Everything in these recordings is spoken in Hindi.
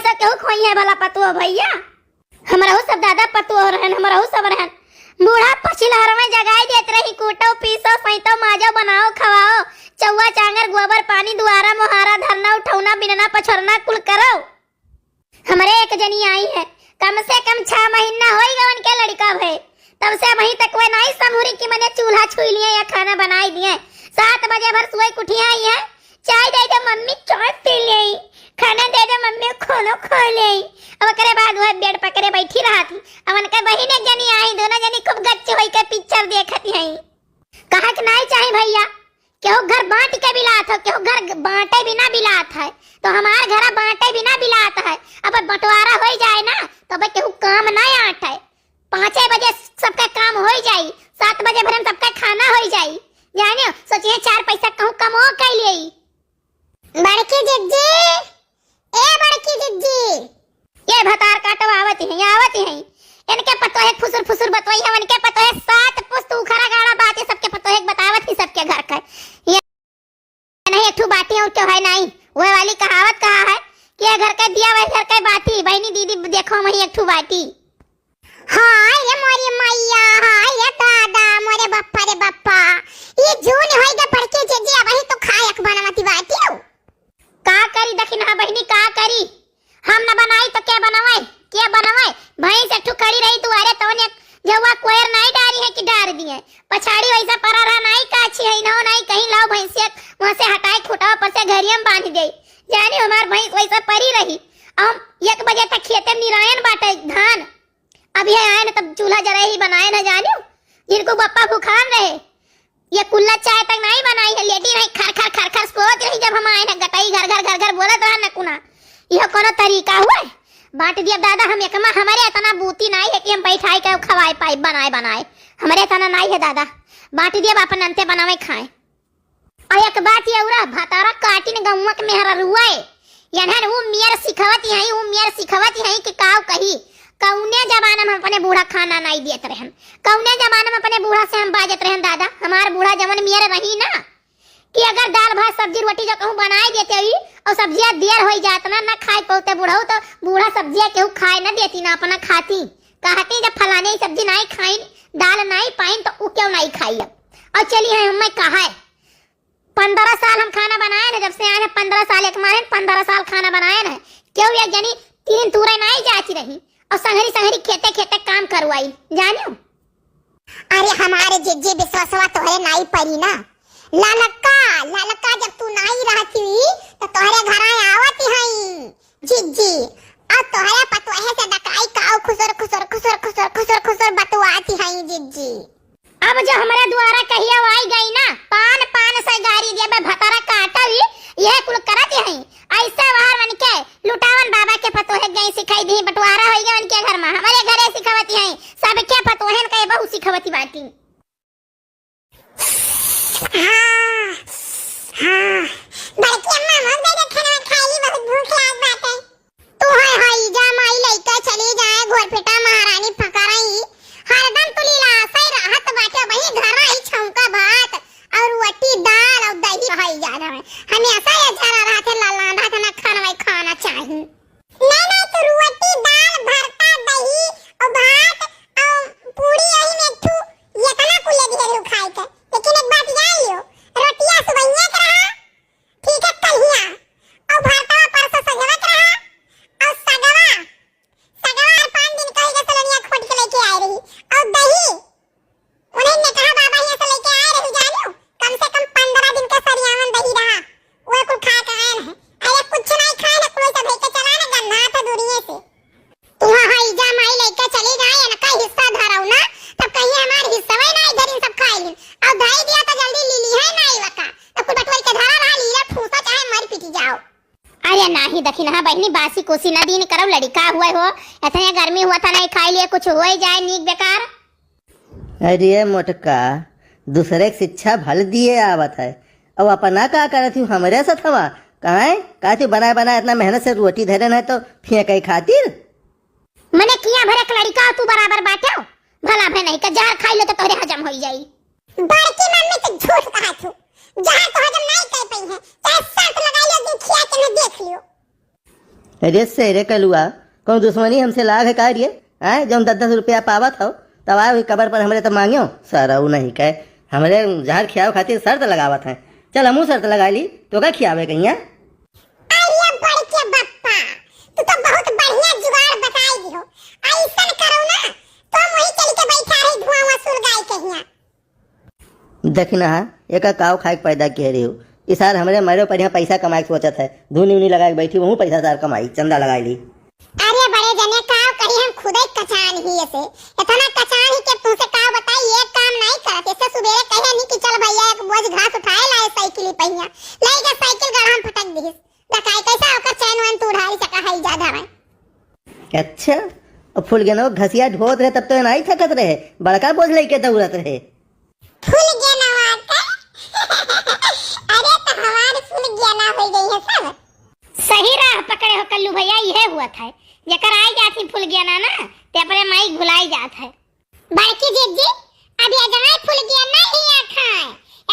ऐसा क्यों खोई है भला पतुआ भैया? हमारा हो सब दादा पतुआ रहन, हमारा हो सब रहन। बूढ़ा पछिलहर में जगाई देत रही, कूटो पीसो सैतो माजो बनाओ खवाओ, चौवा चांगर गोबर पानी दुआरा मोहारा धरना उठौना बिनना पछरना कुल करो। हमारे एक जनी आई है, कम से कम 6 महीना हो गए उनके लड़का भय, तब से वहीं तक वे नहीं समूरी की मैंने चूल्हा छुई लिए या खाना बनाई दिए। 7 बजे भर सुई कुठिया आई है, चाय दे दे मम्मी चाय पी ले, खाना दे दे मम्मी खाना खा ले। अब करे बाद वो बेड पकड़े बैठी रहा थी। अब उनके बहिन एक जनी आई, दोनों जनी खूब गच्चे होई के पिक्चर देखती हैं। कहा कि नहीं चाहिए भैया, केहू घर बांट के बिलात हो, केहू घर बांटे बिना बिलात है, तो हमारे घर बांटे बिना बिलात है। अब बंटवारा हो जाए ना तो अब केहू काम नहीं आटे। 5 बजे सबका काम हो जाई, 7 बजे भर में सबका खाना हो जाई। जाने सोचिए 4 पैसा कहूँ कमो कर लिए। बड़की जिज्जी, ए बड़की जिज्जी, ये भतार काटो आवत है। इनके पतो है फुसुर फुसुर बतवाई है, इनके पतो है 7 पुस्त उखरा गाड़ा बातें सबके पतो है बतावत ही सबके घर का। ये नहीं एक ठू बाटी और क्यों है नहीं, वो वाली कहावत कहा है कि ये घर का दिया वही घर का बाटी। बहनी दीदी देखो वही एक ठू बाटी। हाय ये मोरी मैया, हाय ये दादा मोरे बप्पा रे बप्पा, ये जून होई गे बड़के जेजे वही तो खायक बनवती बाटी हो। का करी दखिन हा बहनी, का करी, हम न बनाई तो क्या बनवाए, क्या बनवाए। भैंस एक ठू खड़ी रही तू, अरे तो ने जवा कोयर नहीं डारी है कि डार दिए, पछाड़ी वैसा परा रहा नहीं काची है ना नहीं, कहीं लाओ भैंसिया वहां से हटाए खुटा पर से घरियम बांध गई। जाने हमार भैंस वैसा परी रही। हम 1 बजे तक खेते में निरायन बाटे धान, अब ये आए ना तब चूल्हा जरा ही बनाए ना जानियो, जिनको बप्पा भूखान रहे ये कुल्ला चाय तक नहीं बनाई है, लेटी रही खर खर खर खर सोच रही। जब हम आए ना गटाई घर घर घर घर बोलत रहा न कुना, यह कोनो तरीका हुआ बांट दिया दादा। हम एकमा हमारे इतना बूती नहीं है कि हम बैठाई के खवाए पाई बनाए हमारे इतना नहीं है दादा, बांट दिया अपन अंते बनावे खाए। और एक बात ये उरा भतारा काटी ने गौवा के मेहरा रुआए, यानी वो मियर सिखवती है कि काव कही कौने जमाना में अपने बूढ़ा खाना नहीं देते रहन, कौने जमाना में अपने बूढ़ा से हम बाजत रहन दादा। हमार बूढ़ा जमन मियर रही ना कि अगर दाल भात सब्जी रोटी जो कहूँ बनाई देते हुई और सब्जियां देर हो जात ना खाए पौते बूढ़ा तो बूढ़ा सब्जियां केहू खाए ना देती ना अपना खाती, कहती जब फलाने सब्जी नहीं खाई दाल नहीं पाई तो वो क्यों नहीं खाई। अब चलिए हमें कहा है 15 साल हम खाना बनाए ना, जब से आए 15 साल एक मारे 15 साल खाना बनाए ना, क्यों ये जनी 3 तूरे नहीं जाती रही और संहरी खेते खेते काम करवाई जानियो। अरे हमारे जिज्जी विश्वासवा तोहरे नहीं पड़ी ना, ललका जब तू नहीं रहती तो तोहरे घर आवती हई जिज्जी, और तोहरे पतवाहे से डकाई काऊ खुसर बतवाती हई जिज्जी। अब जो हमारे द्वारा कहिया आई गई ना, पान से गाड़ी दे भतारा काटवी यह कुल करत हई। ऐसे बाहर बन के लुटावन बाबा के पतोहे गई सिखाई दी, बंटवारा होई गए उनके घर में, हमारे घरे सिखावती हई सबके पतोहन के बहु सिखावती बाटी। बड़की अम्मा हम दे खाना खाई, बहुत भूख लाग बाटे। तू हाय जा माई लइका चली जाए घोरपेटा महारानी फकराई, हरदम तू लीला सही राहत बाटे वही घर आई छौंका भात और रोटी दाल और दही हाय जा रहा है। हमें ऐसा ये जरा रात लाला रात ना खाना चाहिए। नहीं तो रोटी दाल भरता दही और भात और पूरी यही में तू ये तना कुले ढेर खाई के। लेकिन एक बात जान लियो, रोटियां सुबह के रहा ठीक है कलिया, और भाता परसों सजवत रहा, और सगवा 5 दिन कहीं के सलनिया खोट के लेके आई रही, और दही उन्हें ने कहा बाबा ये से लेके आए रही जानियो, कम से कम 15 दिन का सरियावन दही रहा, वो कुछ खा के आए हैं। अरे कुछ नहीं खाए ना कोई सब लेके चला ना गन्ना था दूरिये से। तू हां जा माई लेके चली जाए ना का हिस्सा धराऊ ना, तब कहीं हमार हिस्सा ही नहीं धरी सब खाई लेन, और दही दिया तो जल्दी लीली है नहीं वका, तो कुछ बटोर के धरा रहा लीला फूसा चाहे मर पिटी जाओ। अरे नहीं दखिन हां बहनी बासी कोसी नदी ने करब लड़का हुआ हो, इतने गर्मी हुआ था नहीं खाई लिए कुछ हो ही जाए नीक बेकार। अरे मोटका दूसरे की शिक्षा भल दिए आवत है, अब अपना का करत हूँ हमरे साथ हवा कहाँ का तू बना इतना मेहनत से रोटी धरे न तो फेंक खातिर मने किया भरे लड़का तू बराबर बाटे भला भे नहीं का जार खाई लो तो तोरे हजम हो जाई। बड़की मम्मी तो झूठ कहा तू, जहां तो हजम नहीं कर पई है चाहे शर्त लगा लो दिन खिया के न देख लियो। अरे सेरे कलुआ कौन दुश्मनी हमसे लाग है का रे? आए जब 10-10 रुपया पावत हो तब आए कबर पर हमरे तो मांगियो सारा ऊ नहीं कहे हमरे जहर खियाव खातिर शर्त लगावत है। चल हमू शर्त लगा ली तो का खियावे कहिया। अरे बड़के बप्पा तू तो बहुत बढ़िया जुगाड़ बताई दी हो। ऐसन करो ना तो वही चल के बैठा रही धुआं वसूल गाय कहिया। देखना एक काव खाए के पैदा कह रही हो इसार हमरे मरे पर यहाँ पैसा कमाए के सोचत है धुनी उनी लगा के बैठी वहू पैसा सार कमाई चंदा लगा ली। अरे बड़े जने काव कही हम खुद ही कचान ही ऐसे इतना कचान ही के तुमसे काव बताई एक काम नहीं करत। ऐसे सुबह कहे नहीं कि चल भैया एक बोझ घास उठाए लाए साइकिल पहिया लाई के साइकिल गढ़ाम फटक दिस दकाई कैसा ओकर चैन वन तू उड़ाई सका है ज्यादा है। अच्छा और फुल गेनो घसिया ढोत रहे तब तो नहीं थकत रहे बड़का बोझ लेके दौड़त रहे। फुल गेनवा का अरे तो हमारे फुल गेना हो गई है सब। सही राह पकड़े हो कल्लू भैया यह हुआ था जेकर आई जाती फुल गेना ना ते अपने माई भुलाई जात है। बड़की जीजी अब ये जहां फुल गेना ही आ खाए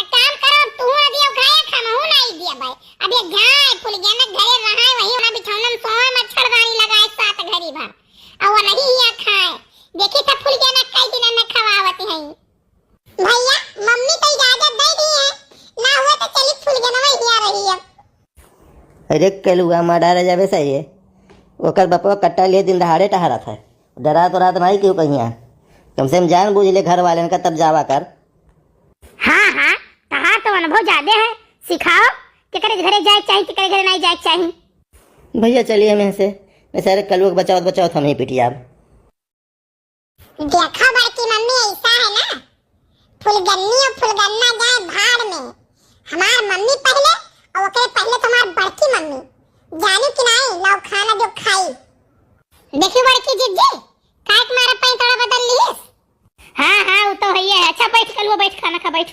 एक काम करो तू अभी खाए खाना हो नहीं दिया भाई अब ये गाय फुल गेना घरे रहाए वही ना बिछौनम सोए मच्छरदानी लगाए साथ घरी भर और नहीं ही आ खाए देखी तो फुल गेना कई दिन में खवावत है। भैया मम्मी तो इजाजत दे दी है ना हुआ तो चली फुल गेना ही आ रही है। अरे कलुआ मारा जावे सही है ओकर बपवा कट्टा लिए दिन दहाड़े टहरा था डरा तो रात नहीं क्यों कहिया कम से कम जान बूझ ले घर वाले का तब जावा कर। हाँ हाँ तहां तो अनुभव ज्यादा है सिखाओ तेरे घरे जाए चाहिए तेरे घरे नहीं जाए चाहिए। भैया चलिए हमें से मैं सारे कलुआ के बचाओ हम ही पिटिया। देखा बड़की मम्मी ऐसा है ना फुलगन्नी और फुलगन्ना जाए भाड़ में हमार मम्मी पहले और ओकरे पहले तुम्हार बड़की मम्मी जानी कि नहीं लाओ खाना जो खाई। देखी बड़की जिज्जी काहे मारा पैंतड़ा बदल ली। हाँ हाँ वो तो है। अच्छा बैठ कल वो बैठ खाना खा बैठ।